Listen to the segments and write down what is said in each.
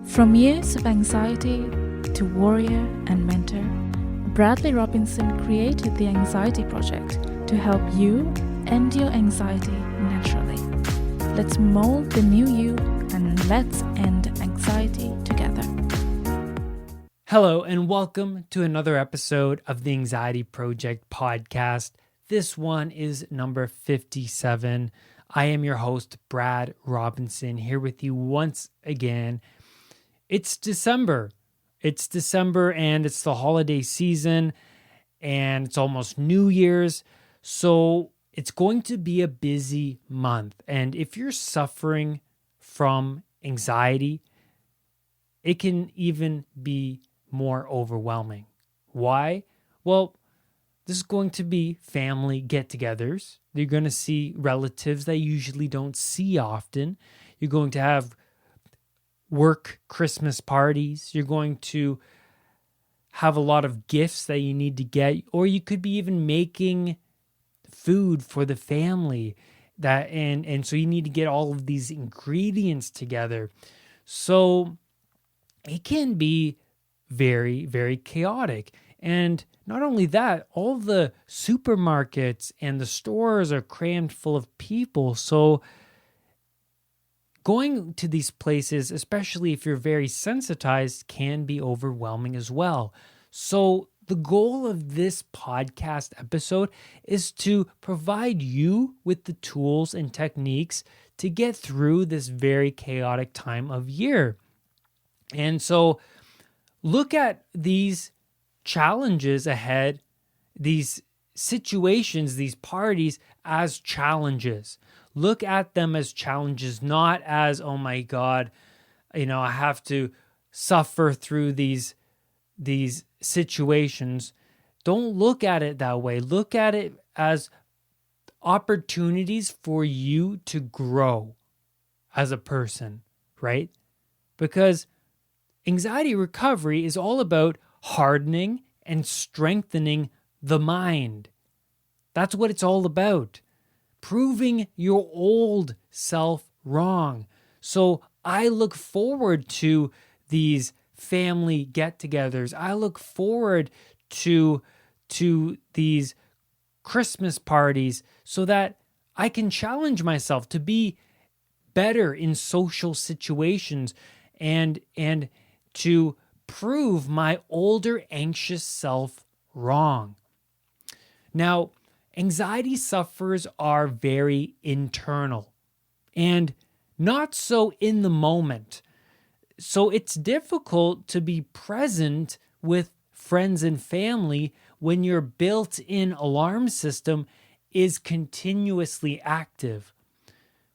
From years of anxiety to warrior and mentor, Bradley Robinson created the Anxiety Project to help you end your anxiety naturally. Let's mold the new you and let's end anxiety together. Hello, and welcome to another episode of the Anxiety Project podcast. This one is number 57. I am your host, Brad Robinson, here with you once again. It's December. And it's the holiday season and it's almost New Year's. So it's going to be a busy month. And if you're suffering from anxiety, it can even be more overwhelming. Why? Well, this is going to be family get-togethers. You're going to see relatives that you usually don't see often. You're going to have work Christmas parties. You're going to have a lot of gifts that you need to get, or you could be even making food for the family and so you need to get all of these ingredients together. So it can be very, very chaotic. And not only that, all the supermarkets and the stores are crammed full of people. So going to these places, especially if you're very sensitized, can be overwhelming as well. So the goal of this podcast episode is to provide you with the tools and techniques to get through this very chaotic time of year. And so look at these challenges ahead, these situations, these parties as challenges. Look at them as challenges, not as, oh my God, I have to suffer through these situations. Don't look at it that way. Look at it as opportunities for you to grow as a person, right? Because anxiety recovery is all about hardening and strengthening the mind. That's what it's all about. Proving your old self wrong. So I look forward to these family get-togethers. I look forward to these Christmas parties so that I can challenge myself to be better in social situations and to prove my older anxious self wrong. Now, anxiety sufferers are very internal and not so in the moment. So it's difficult to be present with friends and family when your built-in alarm system is continuously active.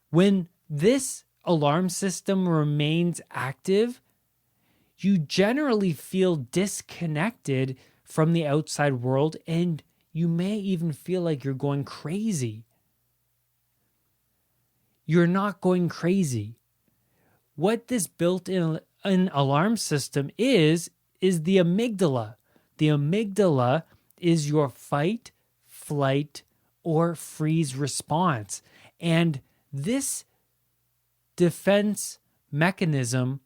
When this alarm system remains active, you generally feel disconnected from the outside world, and you may even feel like you're going crazy. You're not going crazy. What this built-in alarm system is the amygdala. The amygdala is your fight, flight, or freeze response. And this defense mechanism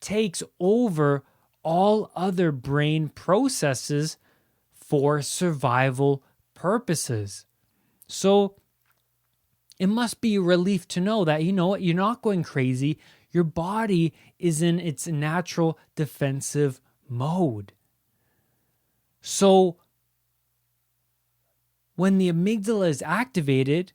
takes over all other brain processes for survival purposes. So it must be a relief to know that, you're not going crazy. Your body is in its natural defensive mode. So when the amygdala is activated,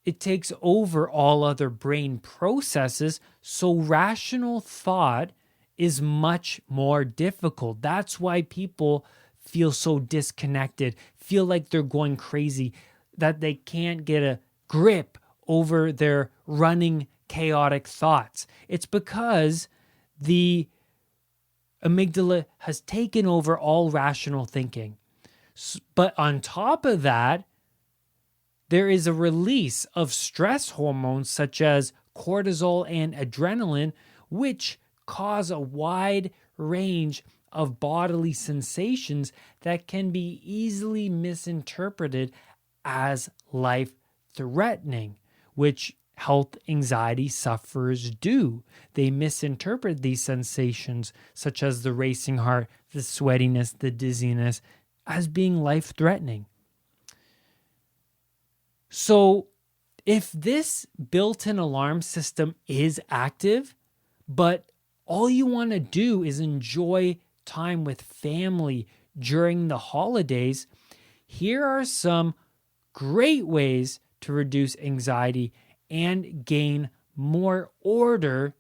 it takes over all other brain processes. So rational thought is much more difficult. That's why people feel so disconnected, feel like they're going crazy, that they can't get a grip over their running chaotic thoughts. It's because the amygdala has taken over all rational thinking. But on top of that, there is a release of stress hormones such as cortisol and adrenaline, which cause a wide range of bodily sensations that can be easily misinterpreted as life-threatening, which health anxiety sufferers do. They misinterpret these sensations, such as the racing heart, the sweatiness, the dizziness, as being life-threatening. So if this built-in alarm system is active, but all you want to do is enjoy time with family during the holidays, here are some great ways to reduce anxiety and gain more order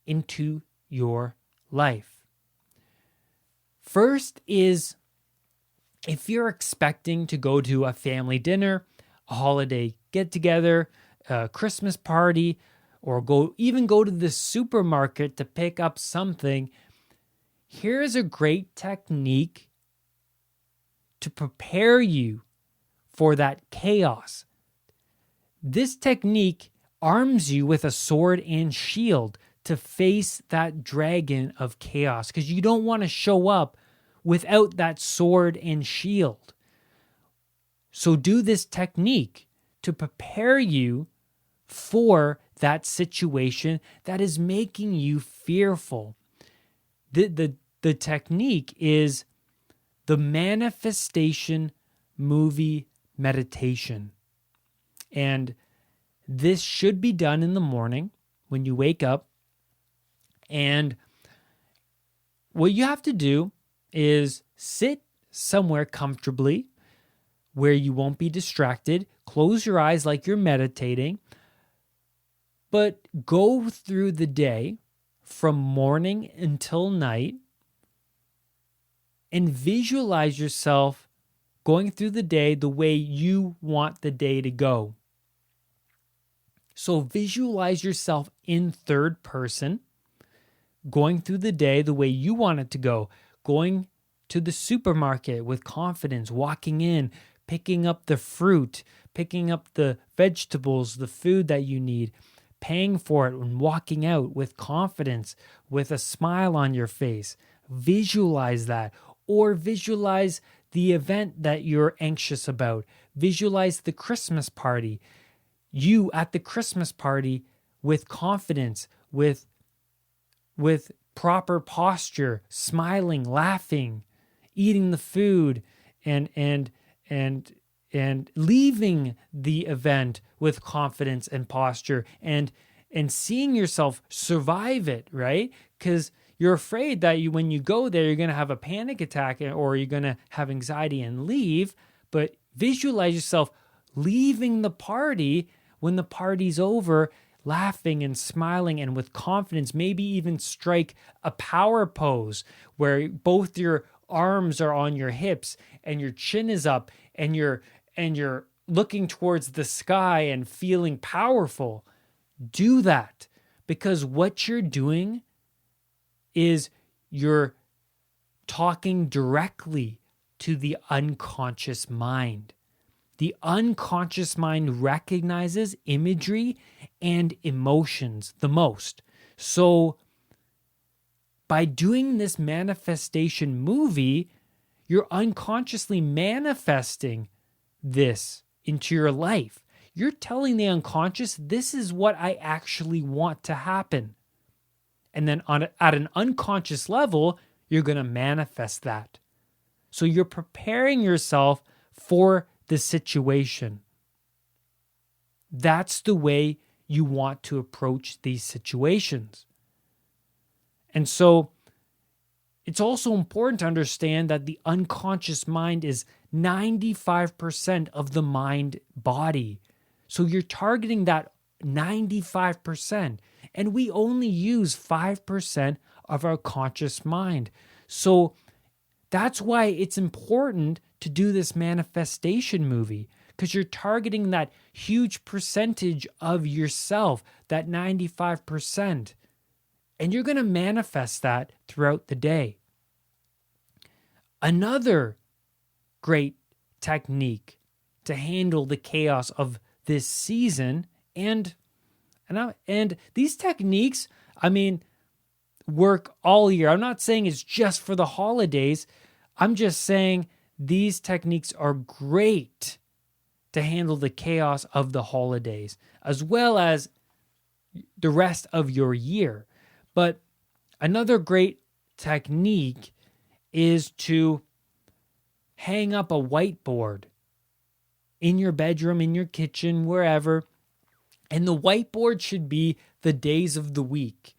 into your life. First is, if you're expecting to go to a family dinner, a holiday get-together, a Christmas party, or go to the supermarket to pick up something, here's a great technique to prepare you for that chaos. This technique arms you with a sword and shield to face that dragon of chaos, because you don't want to show up without that sword and shield. So do this technique to prepare you for that situation that is making you fearful. The technique is the manifestation movie meditation. And this should be done in the morning when you wake up. And what you have to do is sit somewhere comfortably where you won't be distracted. Close your eyes like you're meditating. But go through the day from morning until night and visualize yourself going through the day the way you want the day to go. So visualize yourself in third person, going through the day the way you want it to go, going to the supermarket with confidence, walking in, picking up the fruit, picking up the vegetables, the food that you need, paying for it and walking out with confidence, with a smile on your face. Visualize that, or visualize the event that you're anxious about. Visualize the Christmas party. You at the Christmas party with confidence, with proper posture, smiling, laughing, eating the food, and leaving the event with confidence and posture, and seeing yourself survive it, right? Because you're afraid that when you go there, you're going to have a panic attack or you're going to have anxiety and leave. But visualize yourself leaving the party when the party's over, laughing and smiling and with confidence. Maybe even strike a power pose where both your arms are on your hips and your chin is up and you're looking towards the sky and feeling powerful. Do that, because what you're doing is you're talking directly to the unconscious mind. The unconscious mind recognizes imagery and emotions the most. So by doing this manifestation movie, you're unconsciously manifesting this into your life. You're telling the unconscious, this is what I actually want to happen. And then at an unconscious level, you're going to manifest that. So you're preparing yourself for the situation. That's the way you want to approach these situations. And so it's also important to understand that the unconscious mind is 95% of the mind body. So you're targeting that 95%. And we only use 5% of our conscious mind. So that's why it's important to do this manifestation movie, because you're targeting that huge percentage of yourself, that 95%. And you're going to manifest that throughout the day. Another great technique to handle the chaos of this season, and these techniques, work all year. I'm not saying it's just for the holidays. I'm just saying these techniques are great to handle the chaos of the holidays, as well as the rest of your year. But another great technique is to hang up a whiteboard in your bedroom, in your kitchen, wherever. And the whiteboard should be the days of the week.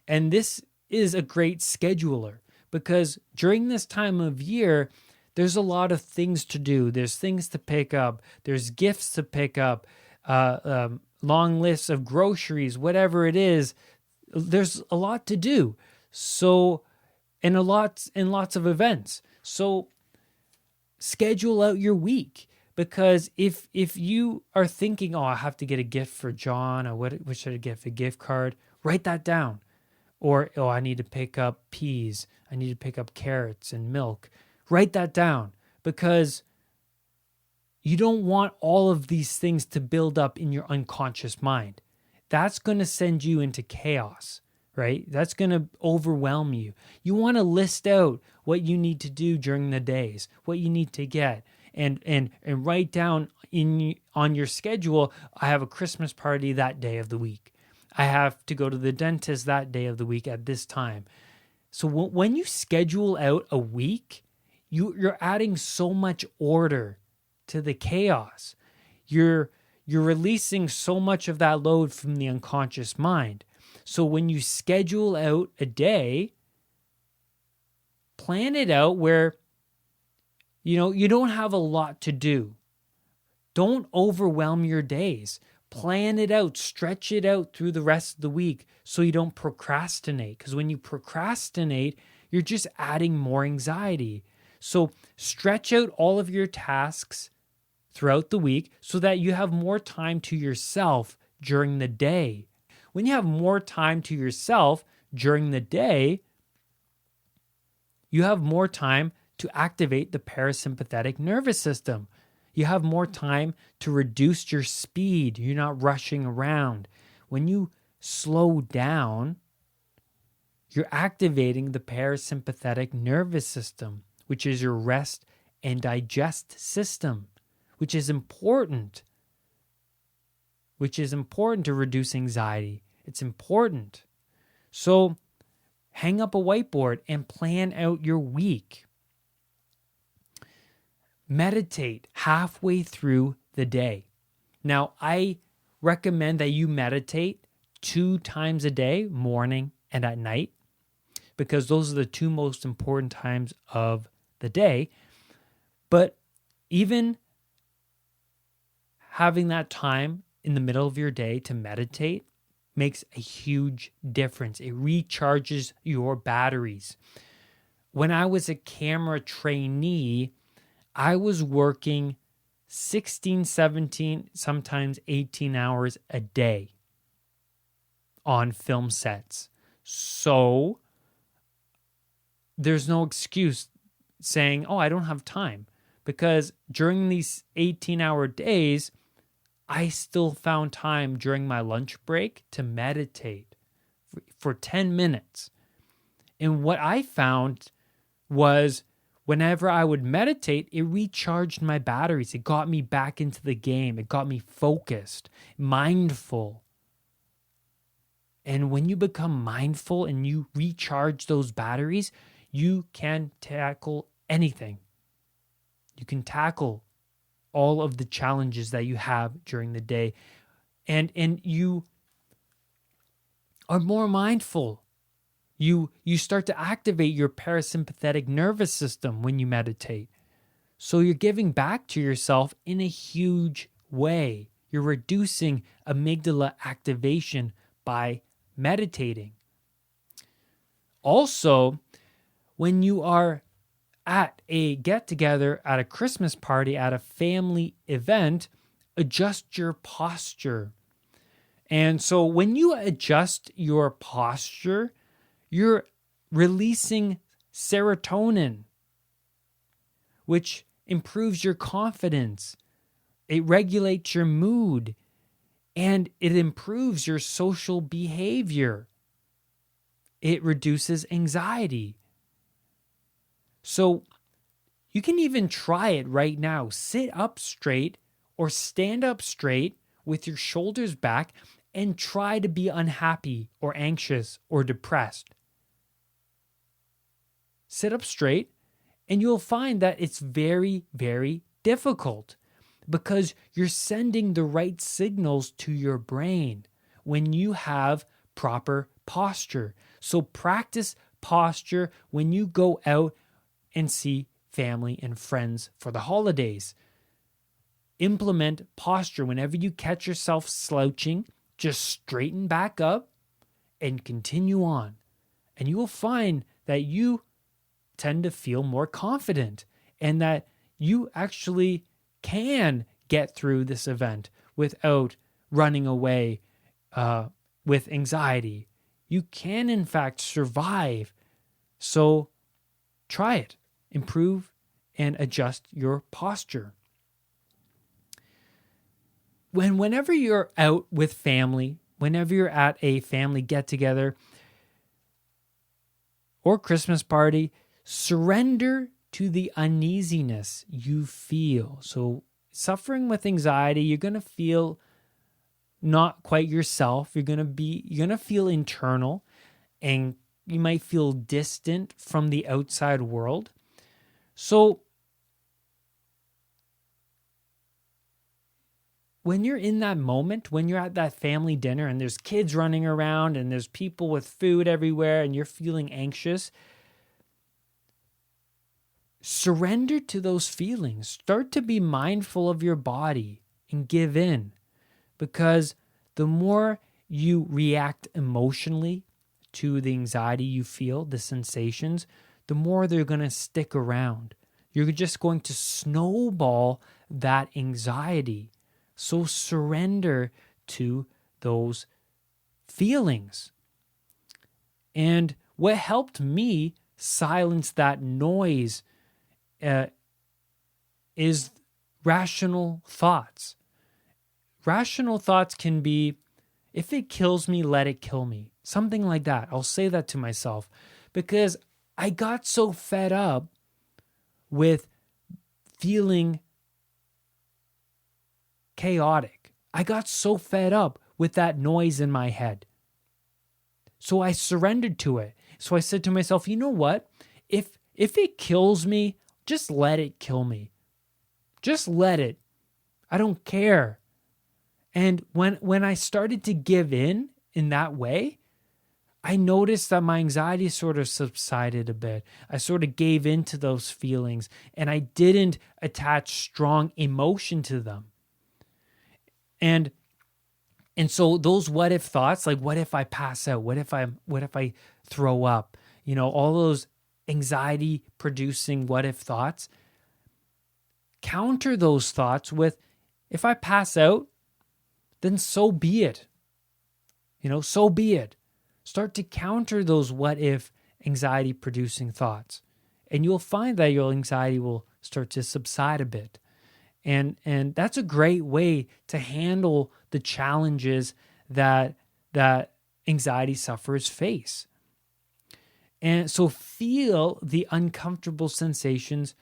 And this is a great scheduler because during this time of year, there's a lot of things to do. There's things to pick up. There's gifts to pick up, long lists of groceries, whatever it is. There's a lot to do. So, and lots of events. So schedule out your week. Because if you are thinking, oh, I have to get a gift for John, or what should I get? A gift card? Write that down. Or, oh, I need to pick up peas. I need to pick up carrots and milk. Write that down. Because you don't want all of these things to build up in your unconscious mind. That's going to send you into chaos, right? That's going to overwhelm you. You want to list out what you need to do during the days, what you need to get. And write down on your schedule, I have a Christmas party that day of the week. I have to go to the dentist that day of the week at this time. So when you schedule out a week, you're adding so much order to the chaos. You're releasing so much of that load from the unconscious mind. So when you schedule out a day, plan it out where you don't have a lot to do. Don't overwhelm your days. Plan it out, stretch it out through the rest of the week so you don't procrastinate. Because when you procrastinate, you're just adding more anxiety. So stretch out all of your tasks throughout the week so that you have more time to yourself during the day. When you have more time to yourself during the day, you have more time to activate the parasympathetic nervous system. You have more time to reduce your speed. You're not rushing around. When you slow down, you're activating the parasympathetic nervous system, which is your rest and digest system, which is important to reduce anxiety. It's important. So hang up a whiteboard and plan out your week. Meditate halfway through the day. Now, I recommend that you meditate 2 times a day, morning and at night, because those are the 2 most important times of the day. But even having that time in the middle of your day to meditate makes a huge difference. It recharges your batteries. When I was a camera trainee, I was working 16, 17, sometimes 18 hours a day on film sets. So there's no excuse saying, oh, I don't have time. Because during these 18-hour days, I still found time during my lunch break to meditate for 10 minutes. And what I found was whenever I would meditate, it recharged my batteries. It got me back into the game. It got me focused, mindful. And when you become mindful and you recharge those batteries, you can tackle anything. You can tackle all of the challenges that you have during the day. And you are more mindful. You start to activate your parasympathetic nervous system when you meditate. So you're giving back to yourself in a huge way. You're reducing amygdala activation by meditating. Also, when you are at a get-together, at a Christmas party, at a family event, adjust your posture. And so when you adjust your posture, you're releasing serotonin, which improves your confidence. It regulates your mood, and it improves your social behavior. It reduces anxiety. So you can even try it right now. Sit up straight or stand up straight with your shoulders back and try to be unhappy or anxious or depressed. Sit up straight, and you'll find that it's very, very difficult because you're sending the right signals to your brain when you have proper posture. So practice posture when you go out and see family and friends for the holidays. Implement posture whenever you catch yourself slouching. Just straighten back up and continue on. And you will find that you tend to feel more confident and that you actually can get through this event without running away with anxiety. You can, in fact, survive. So try it. Improve and adjust your posture. Whenever you're out with family, whenever you're at a family get-together or Christmas party, surrender to the uneasiness you feel. So suffering with anxiety, you're going to feel not quite yourself. You're going to feel internal, and you might feel distant from the outside world. So when you're in that moment, when you're at that family dinner and there's kids running around and there's people with food everywhere and you're feeling anxious, surrender to those feelings. Start to be mindful of your body and give in, because the more you react emotionally to the anxiety you feel, the sensations, the more they're going to stick around. You're just going to snowball that anxiety. So surrender to those feelings. And what helped me silence that noise is rational thoughts. Rational thoughts can be, if it kills me, let it kill me. Something like that. I'll say that to myself because I got so fed up with feeling chaotic. I got so fed up with that noise in my head. So I surrendered to it. So I said to myself, you know what? If it kills me, just let it kill me. Just let it. I don't care. And when I started to give in that way, I noticed that my anxiety sort of subsided a bit. I sort of gave in to those feelings and I didn't attach strong emotion to them. And so those what if thoughts, like what if I pass out? What if I throw up? You know, all those anxiety producing what if thoughts. Counter those thoughts with, if I pass out, then so be it. You know, so be it. Start to counter those what if anxiety producing thoughts. And you'll find that your anxiety will start to subside a bit. And that's a great way to handle the challenges that anxiety sufferers face. And so feel the uncomfortable sensations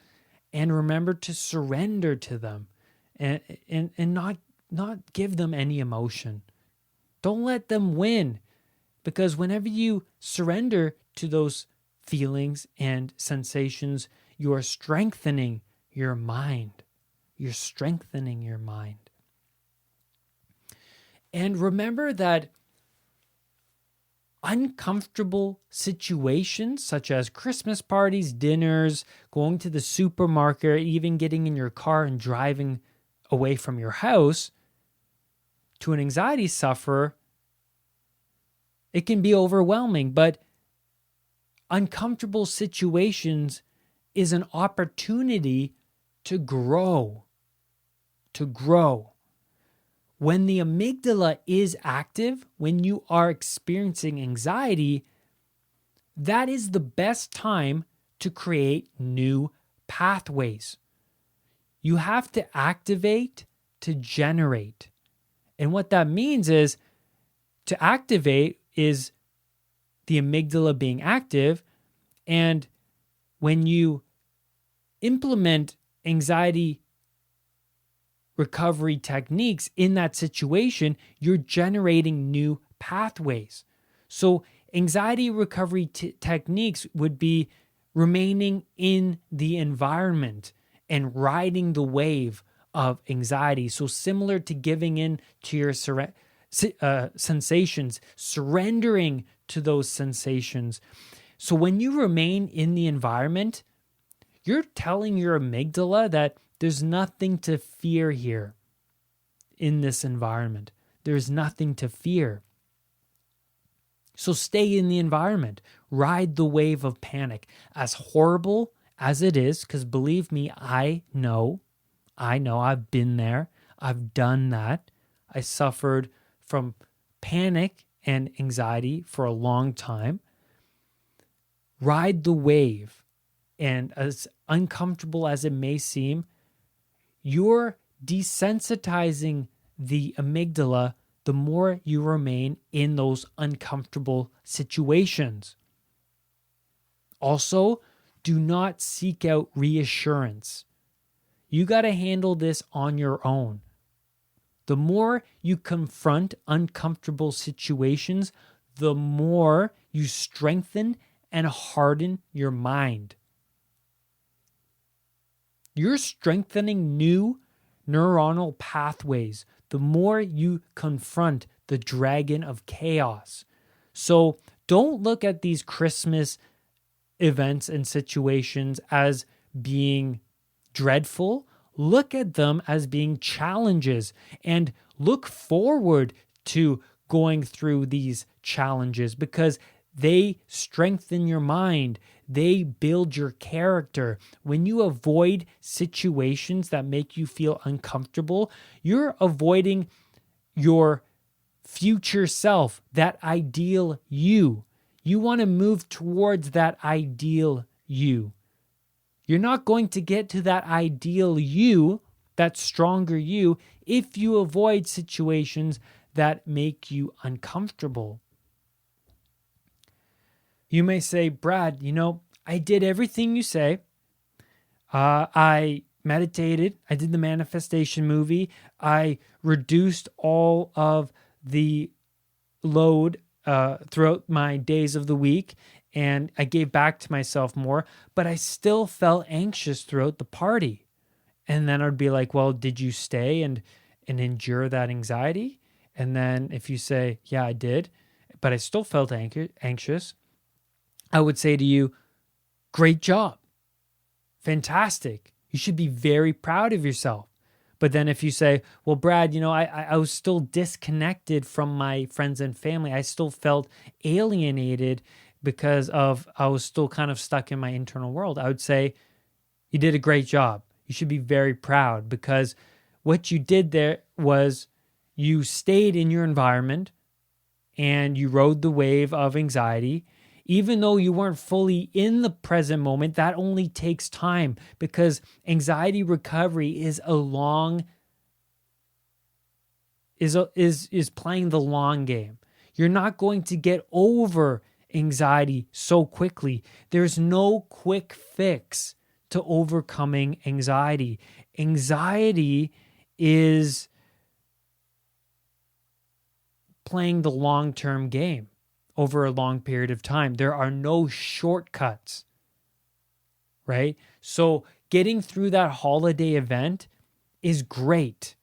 and remember to surrender to them and not give them any emotion. Don't let them win, because whenever you surrender to those feelings and sensations, you are strengthening your mind. You're strengthening your mind. And remember that uncomfortable situations such as Christmas parties, dinners, going to the supermarket, even getting in your car and driving away from your house, to an anxiety sufferer, it can be overwhelming, but uncomfortable situations is an opportunity to grow. To grow. When the amygdala is active, when you are experiencing anxiety, that is the best time to create new pathways. You have to activate to generate. And what that means is, to activate is the amygdala being active. And when you implement anxiety recovery techniques in that situation, you're generating new pathways. So anxiety recovery techniques would be remaining in the environment and riding the wave of anxiety. So similar to giving in to your sensations, surrendering to those sensations. So when you remain in the environment, you're telling your amygdala that there's nothing to fear here in this environment. There's nothing to fear. So stay in the environment. Ride the wave of panic. As horrible as it is, because believe me, I know, I've been there. I've done that. I suffered from panic and anxiety for a long time. Ride the wave. And as uncomfortable as it may seem, you're desensitizing the amygdala the more you remain in those uncomfortable situations. Also, do not seek out reassurance. You got to handle this on your own. The more you confront uncomfortable situations, the more you strengthen and harden your mind. You're strengthening new neuronal pathways the more you confront the dragon of chaos. So don't look at these Christmas events and situations as being dreadful. Look at them as being challenges and look forward to going through these challenges because they strengthen your mind. They build your character. When you avoid situations that make you feel uncomfortable, you're avoiding your future self, that ideal you. You want to move towards that ideal you. You're not going to get to that ideal you, that stronger you, if you avoid situations that make you uncomfortable. You may say, Brad, I did everything you say. I meditated. I did the manifestation movie. I reduced all of the load throughout my days of the week, and I gave back to myself more, but I still felt anxious throughout the party. And then I'd be like, well, did you stay and endure that anxiety? And then if you say, yeah, I did, but I still felt anxious, I would say to you, great job. Fantastic. You should be very proud of yourself. But then if you say, well, Brad, I was still disconnected from my friends and family. I still felt alienated because I was still kind of stuck in my internal world. I would say, you did a great job. You should be very proud because what you did there was you stayed in your environment and you rode the wave of anxiety. Even though you weren't fully in the present moment, that only takes time because anxiety recovery is playing the long game. You're not going to get over anxiety so quickly. There's no quick fix to overcoming anxiety. Anxiety is playing the long-term game over a long period of time. There are no shortcuts, right? So getting through that holiday event is great.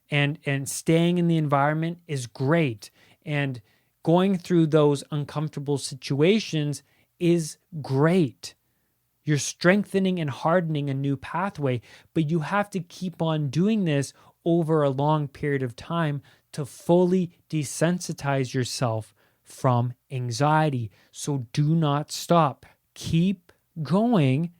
And staying in the environment is great. And going through those uncomfortable situations is great. You're strengthening and hardening a new pathway, but you have to keep on doing this over a long period of time to fully desensitize yourself from anxiety. So do not stop. Keep going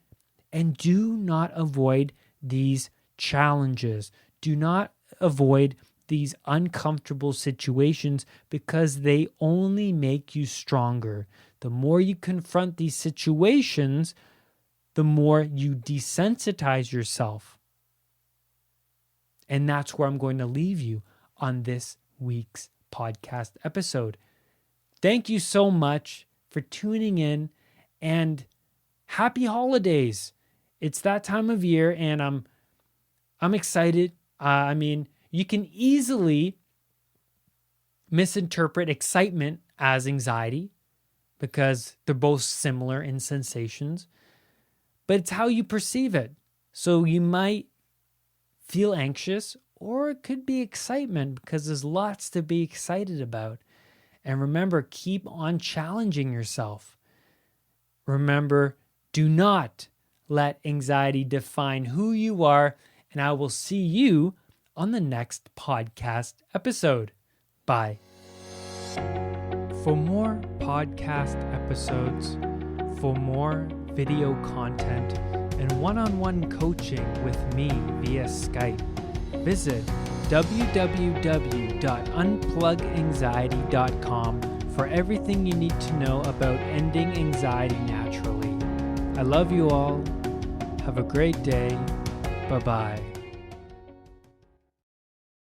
and do not avoid these challenges. Do not avoid these uncomfortable situations because they only make you stronger. The more you confront these situations, the more you desensitize yourself. And that's where I'm going to leave you on this week's podcast episode. Thank you so much for tuning in and happy holidays. It's that time of year and I'm excited. You can easily misinterpret excitement as anxiety because they're both similar in sensations, but it's how you perceive it. So you might feel anxious, or it could be excitement because there's lots to be excited about. And remember, keep on challenging yourself. Remember, do not let anxiety define who you are, and I will see you on the next podcast episode. Bye. For more podcast episodes, for more video content, and one-on-one coaching with me via Skype, visit www.unpluganxiety.com for everything you need to know about ending anxiety naturally. I love you all. Have a great day. Bye-bye.